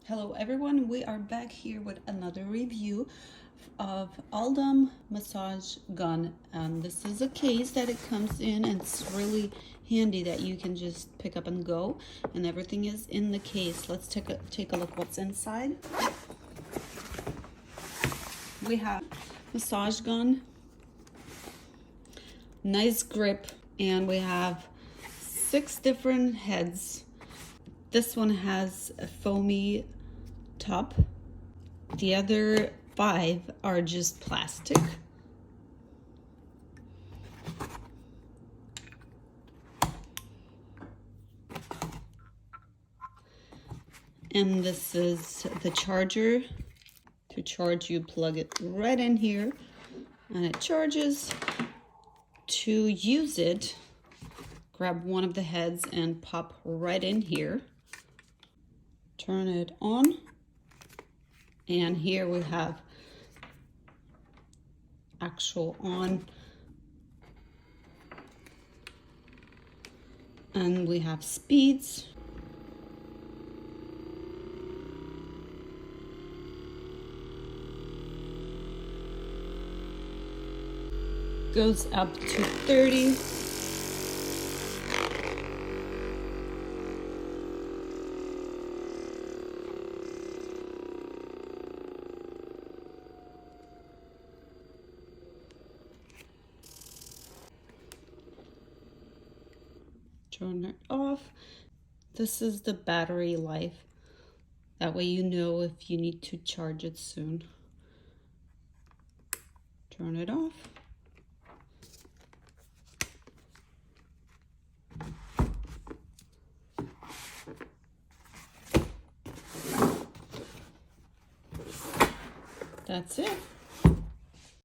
Hello everyone, we are back here with another review of Aldam massage gun, and this is a case that it comes in, and it's really handy that you can just pick up and go, and everything is in the case. Let's take a look what's inside. We have massage gun, nice grip, and we have 6 different heads. This one has a foamy top. The other 5 are just plastic. And this is the charger. To charge, you plug it right in here and it charges. To use it, grab one of the heads and pop right in here. Turn it on. And here we have actual on, and we have speeds. Goes up to 30. Turn it off. This is the battery life. That way you know if you need to charge it soon. Turn it off. That's it.